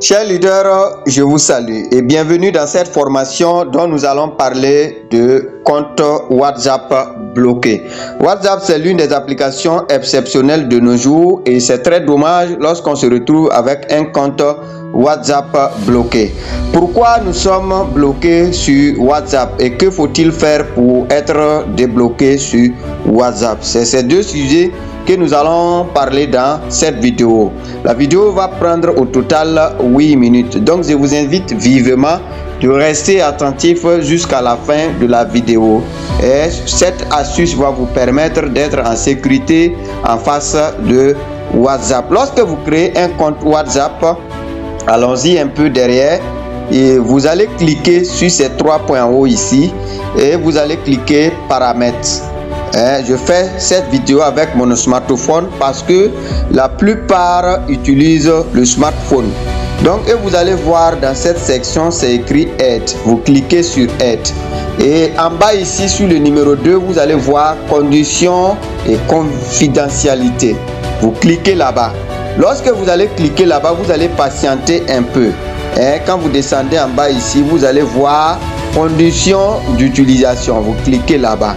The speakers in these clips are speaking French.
Chers leaders, je vous salue et bienvenue dans cette formation dont nous allons parler de compte WhatsApp bloqué. WhatsApp, c'est l'une des applications exceptionnelles de nos jours et c'est très dommage lorsqu'on se retrouve avec un compte WhatsApp bloqué. Pourquoi nous sommes bloqués sur WhatsApp et que faut-il faire pour être débloqué sur WhatsApp? C'est ces deux sujets que nous allons parler dans cette vidéo. La vidéo va prendre au total 8 minutes. Donc je vous invite vivement de rester attentif jusqu'à la fin de la vidéo. Et cette astuce va vous permettre d'être en sécurité en face de WhatsApp. Lorsque vous créez un compte WhatsApp, allons-y un peu derrière et vous allez cliquer sur ces trois points en haut ici et vous allez cliquer paramètres. Je fais cette vidéo avec mon smartphone parce que la plupart utilisent le smartphone. Donc vous allez voir dans cette section c'est écrit Aide. Vous cliquez sur Aide et en bas ici sur le numéro 2 vous allez voir conditions et confidentialité. Vous cliquez là-bas. Lorsque vous allez cliquer là-bas, vous allez patienter un peu. Quand vous descendez en bas ici, vous allez voir conditions d'utilisation. Vous cliquez là-bas.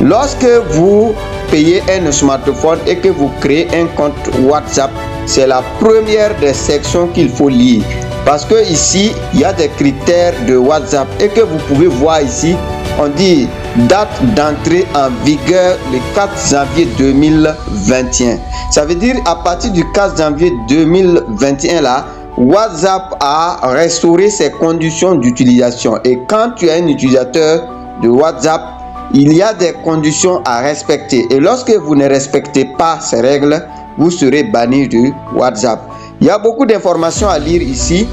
Lorsque vous payez un smartphone et que vous créez un compte WhatsApp, c'est la première des sections qu'il faut lire. Parce que ici, il y a des critères de WhatsApp et que vous pouvez voir ici, on dit date d'entrée en vigueur le 4 janvier 2021. Ça veut dire à partir du 4 janvier 2021 là, WhatsApp a restauré ses conditions d'utilisation. Et quand tu es un utilisateur de WhatsApp, il y a des conditions à respecter. Et lorsque vous ne respectez pas ces règles, vous serez banni de WhatsApp. Il y a beaucoup d'informations à lire ici,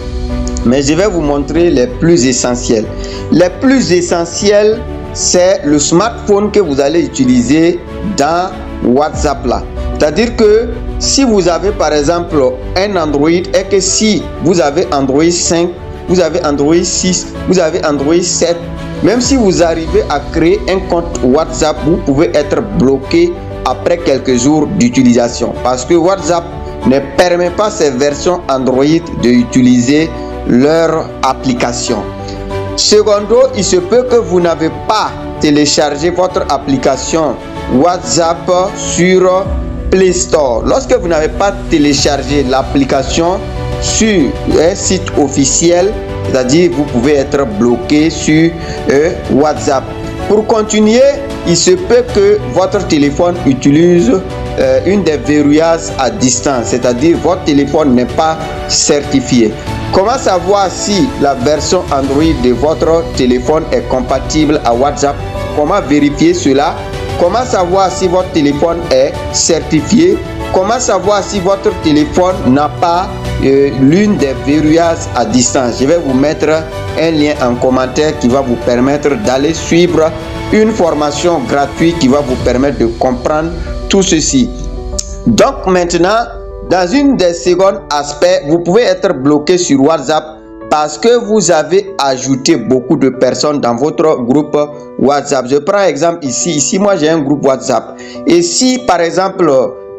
mais je vais vous montrer les plus essentielles. Les plus essentielles, c'est le smartphone que vous allez utiliser dans WhatsApp là. C'est-à-dire que si vous avez par exemple un Android et que si vous avez Android 5, vous avez Android 6, vous avez Android 7, même si vous arrivez à créer un compte WhatsApp, vous pouvez être bloqué après quelques jours d'utilisation. Parce que WhatsApp ne permet pas ces versions Android d'utiliser leur application. Secondo, il se peut que vous n'avez pas téléchargé votre application WhatsApp sur Play Store. Lorsque vous n'avez pas téléchargé l'application sur un site officiel, c'est-à-dire vous pouvez être bloqué sur WhatsApp. Pour continuer, il se peut que votre téléphone utilise une des verrouillages à distance, c'est-à-dire votre téléphone n'est pas certifié. Comment savoir si la version Android de votre téléphone est compatible à WhatsApp? Comment vérifier cela? Comment savoir si votre téléphone est certifié? Comment savoir si votre téléphone n'a pas l'une des verrouillages à distance? Je vais vous mettre un lien en commentaire qui va vous permettre d'aller suivre une formation gratuite qui va vous permettre de comprendre tout ceci. Donc maintenant, dans une des secondes aspects, vous pouvez être bloqué sur WhatsApp parce que vous avez ajouté beaucoup de personnes dans votre groupe WhatsApp. Je prends exemple ici moi j'ai un groupe WhatsApp. Et si par exemple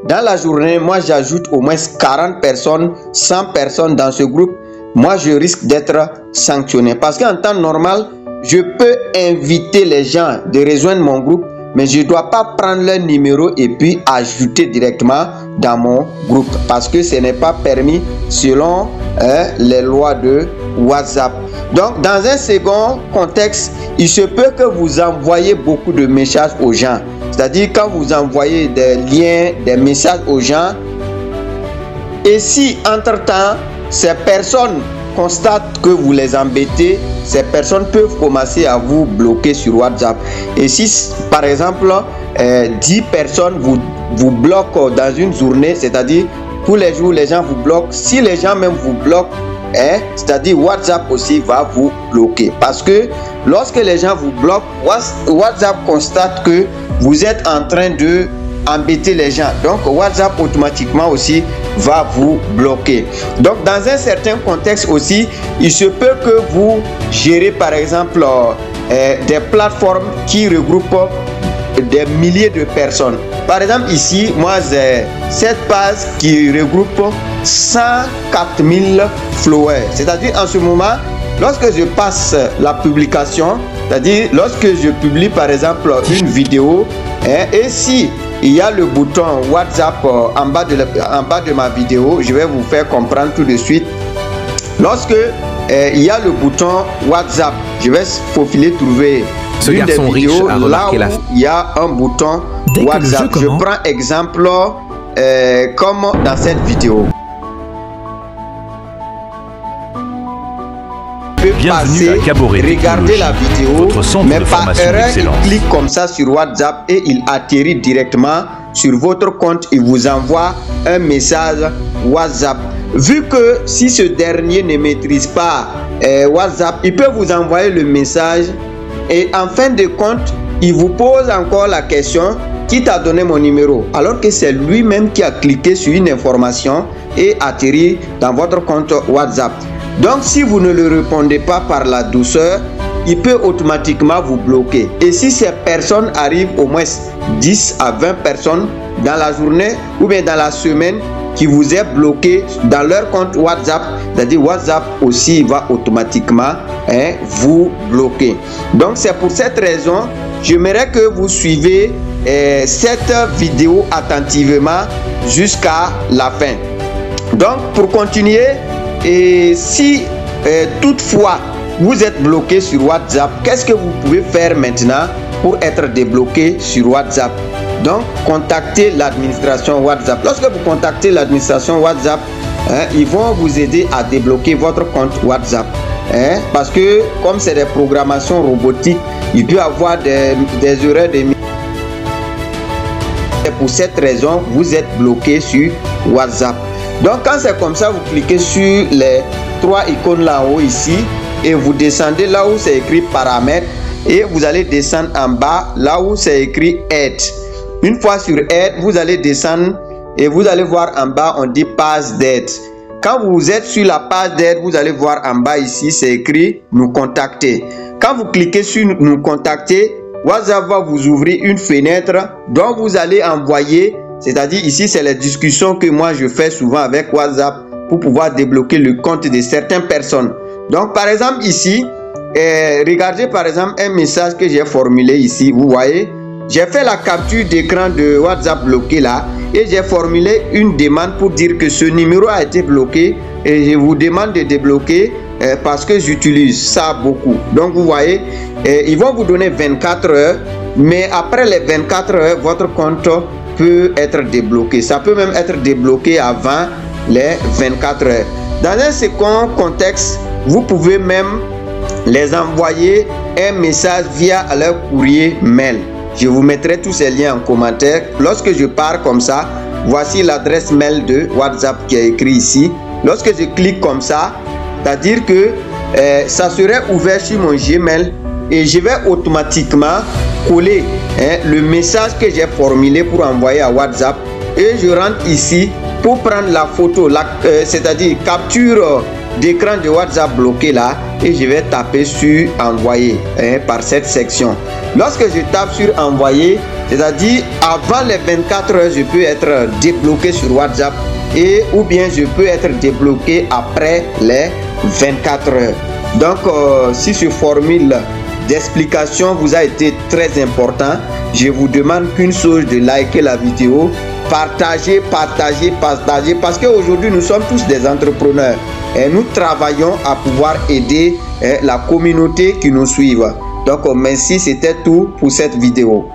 dans la journée, moi j'ajoute au moins 40 personnes, 100 personnes dans ce groupe, moi je risque d'être sanctionné. Parce qu'en temps normal, je peux inviter les gens de rejoindre mon groupe, mais je ne dois pas prendre leur numéro et puis ajouter directement dans mon groupe. Parce que ce n'est pas permis selon les lois de WhatsApp. Donc dans un second contexte, il se peut que vous envoyez beaucoup de messages aux gens. C'est-à-dire quand vous envoyez des liens, des messages aux gens, et si entre-temps, ces personnes constatent que vous les embêtez, ces personnes peuvent commencer à vous bloquer sur WhatsApp. Et si par exemple 10 personnes vous bloquent dans une journée, c'est-à-dire tous les jours les gens vous bloquent, si les gens même vous bloquent, c'est-à-dire WhatsApp aussi va vous bloquer. Parce que lorsque les gens vous bloquent, WhatsApp constate que vous êtes en train de embêter les gens. Donc WhatsApp automatiquement aussi va vous bloquer. Donc dans un certain contexte aussi, il se peut que vous gérez par exemple des plateformes qui regroupent des milliers de personnes. Par exemple ici, moi j'ai cette page qui regroupe 104 000 followers. C'est-à-dire en ce moment, lorsque je passe la publication, c'est-à-dire lorsque je publie par exemple une vidéo, et si il y a le bouton WhatsApp en bas de ma vidéo, je vais vous faire comprendre tout de suite. Lorsque il y a le bouton WhatsApp, je vais faufiler trouver une des vidéos là où il y a un bouton WhatsApp. Je prends exemple comme dans cette vidéo. Bienvenue à Caboret. Regardez la vidéo, mais par erreur, il clique comme ça sur WhatsApp et il atterrit directement sur votre compte. Il vous envoie un message WhatsApp. Vu que si ce dernier ne maîtrise pas WhatsApp, il peut vous envoyer le message et en fin de compte, il vous pose encore la question: qui t'a donné mon numéro? Alors que c'est lui-même qui a cliqué sur une information et atterri dans votre compte WhatsApp. Donc si vous ne le répondez pas par la douceur, il peut automatiquement vous bloquer. Et si ces personnes arrivent au moins 10 à 20 personnes dans la journée ou bien dans la semaine qui vous est bloqué dans leur compte WhatsApp, c'est-à-dire WhatsApp aussi va automatiquement vous bloquer. Donc c'est pour cette raison, j'aimerais que vous suivez cette vidéo attentivement jusqu'à la fin. Donc pour continuer, et si toutefois vous êtes bloqué sur WhatsApp, qu'est-ce que vous pouvez faire maintenant pour être débloqué sur WhatsApp? Donc contactez l'administration WhatsApp. Lorsque vous contactez l'administration WhatsApp, ils vont vous aider à débloquer votre compte WhatsApp. Parce que comme c'est des programmations robotiques, il peut y avoir des erreurs de... Et pour cette raison, vous êtes bloqué sur WhatsApp. Donc quand c'est comme ça, vous cliquez sur les trois icônes là haut ici et vous descendez là où c'est écrit paramètres et vous allez descendre en bas là où c'est écrit aide. Une fois sur aide, vous allez descendre et vous allez voir en bas on dit page d'aide. Quand vous êtes sur la page d'aide, vous allez voir en bas ici c'est écrit nous contacter. Quand vous cliquez sur nous contacter, WhatsApp va vous ouvrir une fenêtre dont vous allez envoyer. C'est-à-dire ici, c'est les discussions que moi je fais souvent avec WhatsApp pour pouvoir débloquer le compte de certaines personnes. Donc par exemple ici, regardez par exemple un message que j'ai formulé ici. Vous voyez, j'ai fait la capture d'écran de WhatsApp bloqué là et j'ai formulé une demande pour dire que ce numéro a été bloqué et je vous demande de débloquer parce que j'utilise ça beaucoup. Donc vous voyez, ils vont vous donner 24 heures, mais après les 24 heures, votre compte peut être débloqué. Ça peut même être débloqué avant les 24 heures. Dans un second contexte, vous pouvez même les envoyer un message via leur courrier mail. Je vous mettrai tous ces liens en commentaire. Lorsque je pars comme ça, voici l'adresse mail de WhatsApp qui est écrit ici. Lorsque je clique comme ça, c'est-à-dire que ça serait ouvert sur mon Gmail et je vais automatiquement coller le message que j'ai formulé pour envoyer à WhatsApp et je rentre ici pour prendre la photo, c'est-à-dire capture d'écran de WhatsApp bloqué là et je vais taper sur envoyer par cette section. Lorsque je tape sur envoyer, c'est-à-dire avant les 24 heures, je peux être débloqué sur WhatsApp et ou bien je peux être débloqué après les 24 heures. Donc si ce formule d'explication vous a été très important, je vous demande qu'une chose, de liker la vidéo, partager parce qu'aujourd'hui nous sommes tous des entrepreneurs et nous travaillons à pouvoir aider la communauté qui nous suit. Donc merci, c'était tout pour cette vidéo.